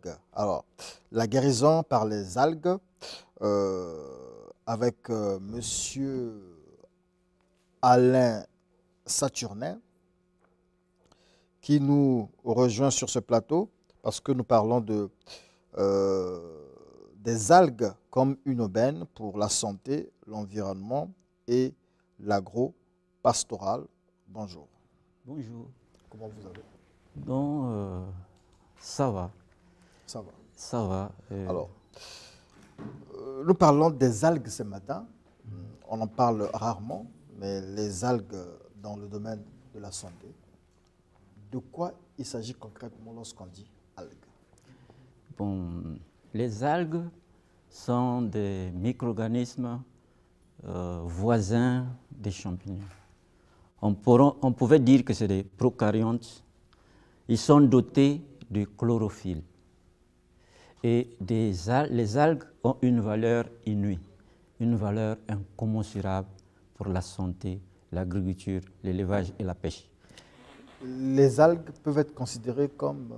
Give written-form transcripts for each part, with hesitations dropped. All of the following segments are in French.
algues. Alors, la guérison par les algues avec Monsieur Alain Saturnin qui nous rejoint sur ce plateau parce que nous parlons des algues comme une aubaine pour la santé, l'environnement et l'agro-pastoral. Bonjour. Bonjour. Comment vous allez? Donc, ça va. Ça va. Ça va. Alors, nous parlons des algues ce matin. On en parle rarement, mais les algues dans le domaine de la santé. De quoi il s'agit concrètement lorsqu'on dit algues? Bon, les algues sont des micro-organismes voisins des champignons. On pouvait dire que c'est des prokaryotes. Ils sont dotés de chlorophylle. Et les algues ont une valeur inouïe, une valeur incommensurable pour la santé, l'agriculture, l'élevage et la pêche. Les algues peuvent être considérées comme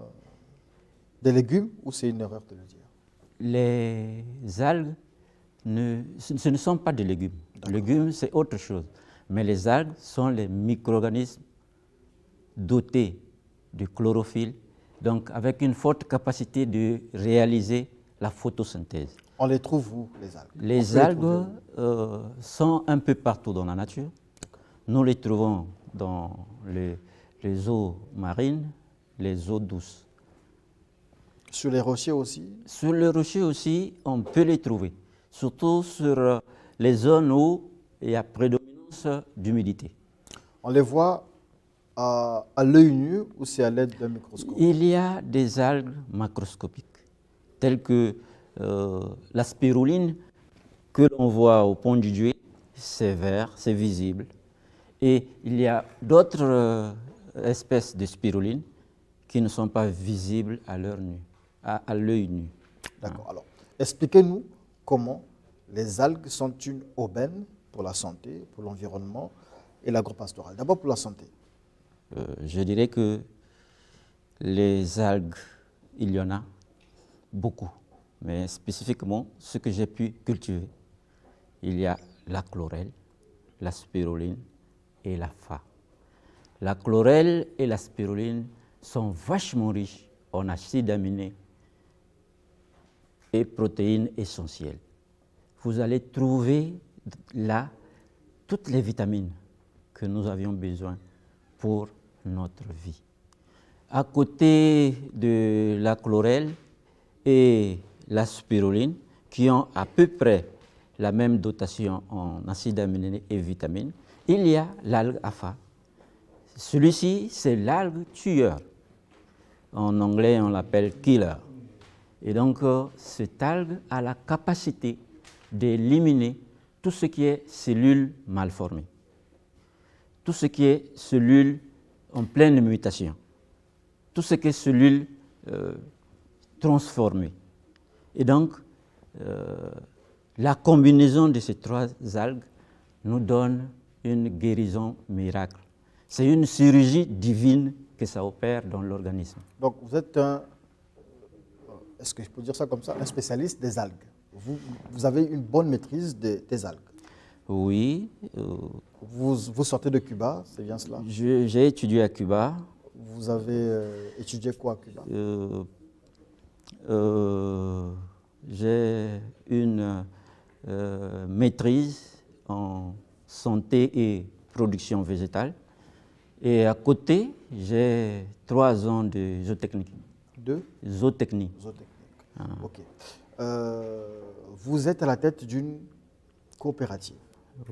des légumes ou c'est une erreur de le dire? Les algues, ce ne sont pas des légumes. Les légumes, c'est autre chose. Mais les algues sont les micro-organismes dotés de chlorophylle, donc avec une forte capacité de réaliser la photosynthèse. On les trouve où, les algues? Les algues sont un peu partout dans la nature. Nous les trouvons dans les eaux marines, les eaux douces. Sur les rochers aussi? Sur les rochers aussi, on peut les trouver, surtout sur les zones où il y a prédominance d'humidité. On les voit à l'œil nu ou c'est à l'aide d'un microscope? Il y a des algues macroscopiques, telles que la spiruline, que l'on voit au point du Dué, c'est vert, c'est visible. Et il y a d'autres espèces de spiruline qui ne sont pas visibles à l'œil nu. D'accord. Alors, expliquez-nous comment les algues sont une aubaine pour la santé, pour l'environnement et l'agro-pastoral. D'abord pour la santé. Je dirais que les algues, il y en a beaucoup. Mais spécifiquement, ce que j'ai pu cultiver, il y a la chlorelle, la spiruline et la fa. La chlorelle et la spiruline sont vachement riches en acides aminés et protéines essentielles. Vous allez trouver là toutes les vitamines que nous avions besoin pour notre vie. À côté de la chlorelle et la spiruline, qui ont à peu près la même dotation en acides aminés et vitamines, il y a l'algue apha. Celui-ci, c'est l'algue tueur. En anglais, on l'appelle killer. Et donc, cette algue a la capacité d'éliminer tout ce qui est cellules mal formées, tout ce qui est cellules en pleine mutation, tout ce qui est cellules transformées. Et donc, la combinaison de ces trois algues nous donne une guérison miracle. C'est une chirurgie divine que ça opère dans l'organisme. Donc, vous êtes est-ce que je peux dire ça comme ça, un spécialiste des algues. Vous avez une bonne maîtrise des algues. Oui. Vous sortez de Cuba, c'est bien cela? J'ai étudié à Cuba. Vous avez étudié quoi à Cuba? J'ai une maîtrise en santé et production végétale. Et à côté, j'ai 3 ans de zootechnie. De zootechnie. Zootechnique. Ok. Vous êtes à la tête d'une coopérative.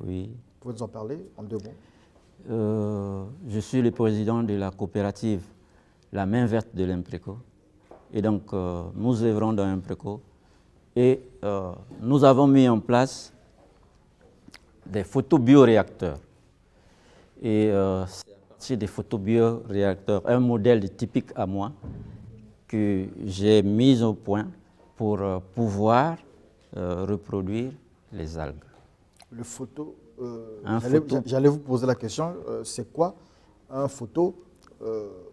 Oui. Vous pouvez nous en parler en 2 mots? Je suis le président de la coopérative La Main Verte de l'Impréco. Et donc, nous œuvrons dans l'Impréco. Et nous avons mis en place des photobioréacteurs. Et c'est à partir des photobioréacteurs, un modèle typique à moi, que j'ai mis au point pour pouvoir reproduire les algues. Le photo, photo. J'allais vous poser la question, c'est quoi un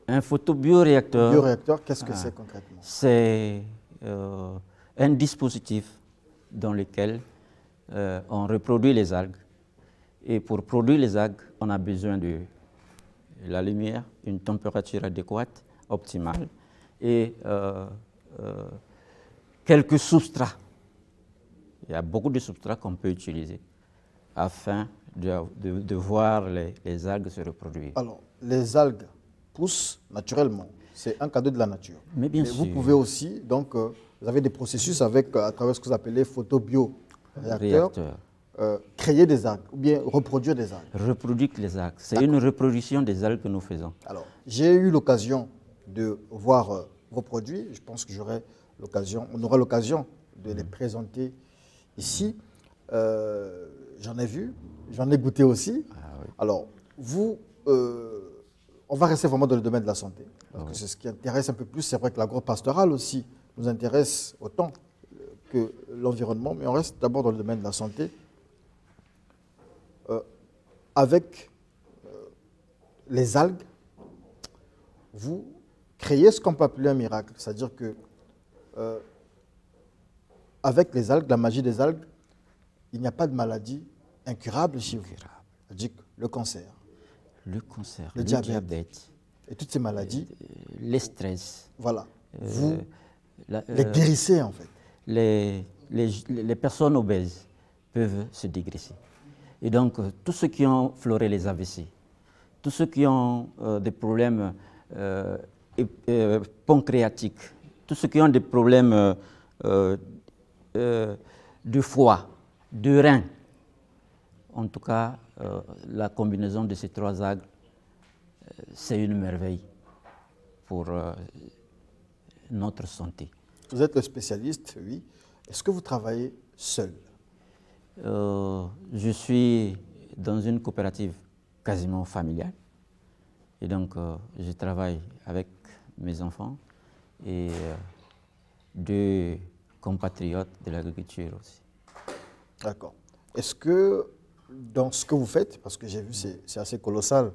un photobioréacteur? Bioréacteur, qu'est-ce que c'est concrètement? C'est un dispositif dans lequel on reproduit les algues. Et pour produire les algues, on a besoin de la lumière, une température adéquate, optimale, et quelques substrats. Il y a beaucoup de substrats qu'on peut utiliser afin de voir les algues se reproduire. Alors, les algues poussent naturellement. C'est un cadeau de la nature. Mais bien sûr. Vous pouvez aussi, donc, vous avez des processus avec, à travers ce que vous appelez photobioréacteurs, créer des algues ou bien reproduire des algues. Reproduire les algues. C'est une reproduction des algues que nous faisons. Alors, j'ai eu l'occasion de voir vos produits. Je pense que on aura l'occasion de les présenter ici. J'en ai vu, j'en ai goûté aussi. Ah, oui. Alors, vous, on va rester vraiment dans le domaine de la santé, parce que c'est ce qui intéresse un peu plus. C'est vrai que l'agro-pastoral aussi nous intéresse autant que l'environnement, mais on reste d'abord dans le domaine de la santé. Avec les algues, vous créez ce qu'on peut appeler un miracle, c'est-à-dire que avec les algues, la magie des algues, il n'y a pas de maladie incurable chez vous. C'est-à-dire que le cancer, le diabète et toutes ces maladies, les stress. Voilà, vous les guérissez en fait. Les personnes obèses peuvent se dégraisser. Et donc, tous ceux qui ont fleuré les AVC, tous ceux qui ont des problèmes pancréatiques, tous ceux qui ont des problèmes de foie, de rein, en tout cas, la combinaison de ces trois algues, c'est une merveille pour notre santé. Vous êtes le spécialiste, oui. Est-ce que vous travaillez seul? Je suis dans une coopérative quasiment familiale. Et donc, je travaille avec mes enfants et deux compatriotes de l'agriculture aussi. D'accord. Est-ce que dans ce que vous faites, parce que j'ai vu c'est assez colossal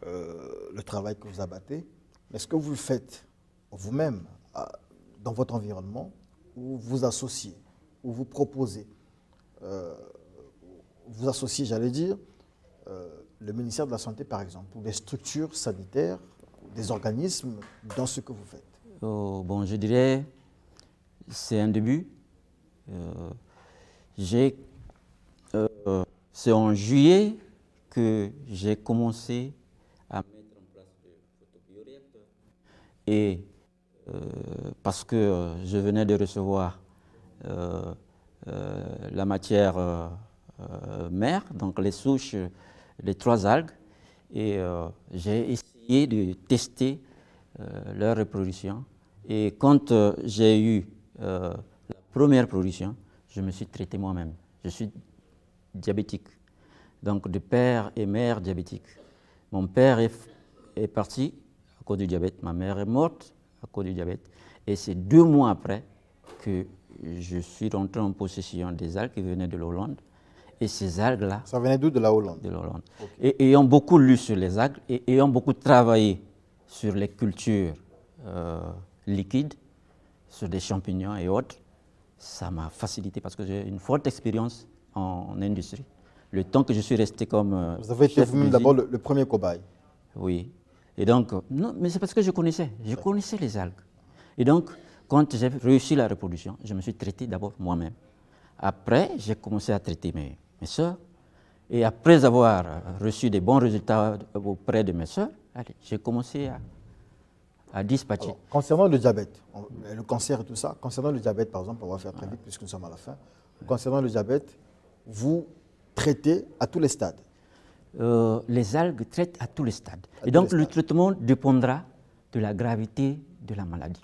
le travail que vous abattez, est-ce que vous le faites vous-même dans votre environnement ou vous associez, ou vous proposez, vous associez, j'allais dire, le ministère de la Santé par exemple, ou des structures sanitaires, des organismes dans ce que vous faites? Bon, je dirais, c'est un début. C'est en juillet que j'ai commencé à mettre en place le photobioréacteur. Et parce que je venais de recevoir la matière mère, donc les souches des trois algues, et j'ai essayé de tester leur reproduction. Et quand j'ai eu la première production, je me suis traité moi-même. Je suis diabétique, donc de père et mère diabétique. Mon père est parti à cause du diabète, ma mère est morte à cause du diabète. Et c'est 2 mois après que je suis rentré en possession des algues qui venaient de l'Hollande. Et ces algues-là... Ça venait d'où? De la Hollande? De l'Hollande. Okay. Et ayant beaucoup lu sur les algues et ayant beaucoup travaillé sur les cultures liquides, sur des champignons et autres, ça m'a facilité parce que j'ai une forte expérience en industrie. Le temps que je suis resté comme vous avez été vous-même d'abord le premier cobaye? Oui. Et donc, non, mais c'est parce que je connaissais les algues. Et donc, quand j'ai réussi la reproduction, je me suis traité d'abord moi-même. Après, j'ai commencé à traiter mes soeurs. Et après avoir reçu des bons résultats auprès de mes soeurs, j'ai commencé à dispatcher. Alors, concernant le diabète, le cancer et tout ça, concernant le diabète par exemple, on va faire très vite puisque nous sommes à la fin. Concernant le diabète, vous traitez à tous les stades? Les algues traitent à tous les stades. Et donc le traitement dépendra de la gravité de la maladie.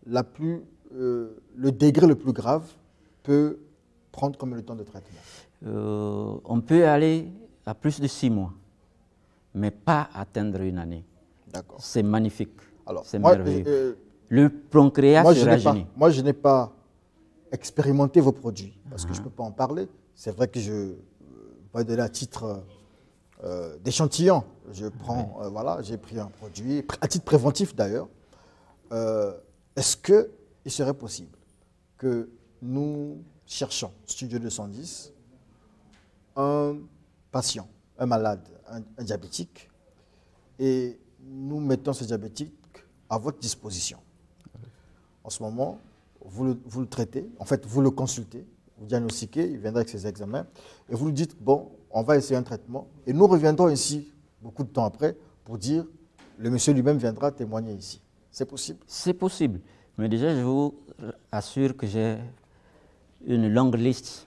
Le degré le plus grave peut prendre combien de temps de traitement? On peut aller à plus de 6 mois, mais pas atteindre 1 année. D'accord. C'est magnifique, c'est moi, merveilleux. Le pancréas se rajeunit. Moi, je n'ai pas expérimenté vos produits, parce que je ne peux pas en parler. C'est vrai que je vais donner à titre d'échantillon. Je prends, voilà, j'ai pris un produit, à titre préventif d'ailleurs. Est-ce qu'il serait possible que nous cherchons, Studio 210, un patient, un malade, un diabétique, et nous mettons ce diabétique à votre disposition. En ce moment, vous le traitez, en fait, vous le consultez, vous diagnostiquez, il viendra avec ses examens, et vous lui dites, bon, on va essayer un traitement, et nous reviendrons ici, beaucoup de temps après, pour dire, le monsieur lui-même viendra témoigner ici. C'est possible? C'est possible, mais déjà, je vous assure que j'ai une longue liste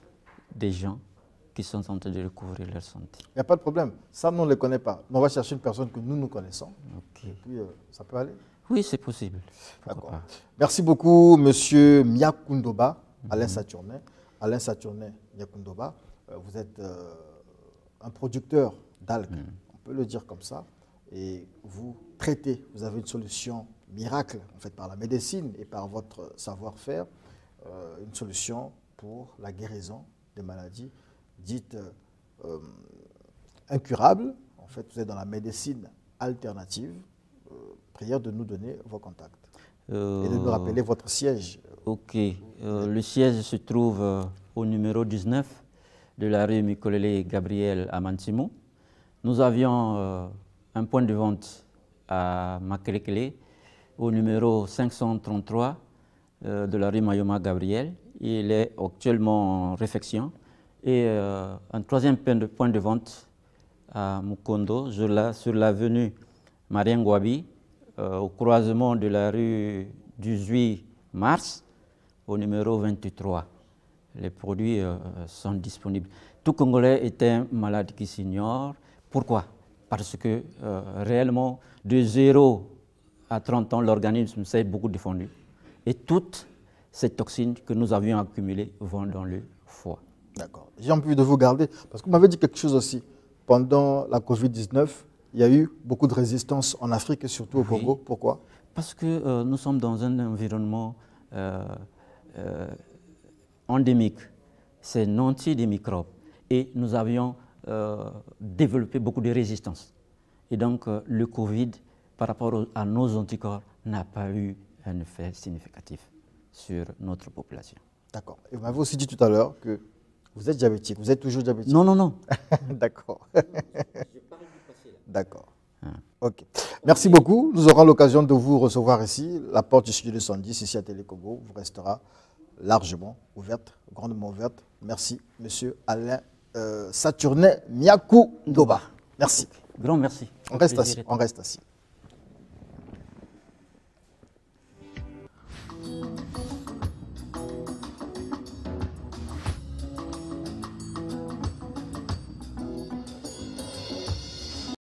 des gens qui sont en train de recouvrir leur santé. Il n'y a pas de problème. Ça, nous ne les connaît pas. On va chercher une personne que nous connaissons. Ok. Et puis, ça peut aller? Oui, c'est possible. D'accord. Merci beaucoup, monsieur Miakundoba, Alain Saturnin. Alain Saturnin Miakundoba, vous êtes un producteur d'algues, on peut le dire comme ça, et vous traitez, vous avez une solution miracle, en fait, par la médecine et par votre savoir-faire, une solution pour la guérison des maladies dites incurables. En fait, vous êtes dans la médecine alternative. Prière de nous donner vos contacts et de nous rappeler votre siège. Ok. Le siège se trouve au numéro 19 de la rue Mikolele Gabriel à Mantimou. Nous avions un point de vente à Makelekele au numéro 533 de la rue Mayoma Gabriel. Il est actuellement en réfection. Et un troisième point de vente à Mukondo, sur l'avenue Marien Gwabi, au croisement de la rue 18 mars, au numéro 23. Les produits sont disponibles. Tout Congolais est un malade qui s'ignore. Pourquoi? Parce que réellement, de 0 à 30 ans, l'organisme s'est beaucoup défendu. Et toutes ces toxines que nous avions accumulées vont dans le foie. D'accord. J'ai envie de vous garder, parce que vous m'avez dit quelque chose aussi. Pendant la Covid-19, il y a eu beaucoup de résistance en Afrique et surtout au Congo. Pourquoi? Parce que nous sommes dans un environnement endémique. C'est nanti des microbes. Et nous avions développé beaucoup de résistance. Et donc, le Covid, par rapport à nos anticorps, n'a pas eu un effet significatif sur notre population. D'accord. Et vous m'avez aussi dit tout à l'heure que vous êtes diabétique. Vous êtes toujours diabétique? Non, non, non. D'accord. D'accord. Ok. Merci beaucoup. Nous aurons l'occasion de vous recevoir ici. La porte du studio 210, ici à Télécobo, vous restera largement ouverte, grandement ouverte. Merci, monsieur Alain Saturnin Miakundoba. Merci. Grand merci. On reste assis.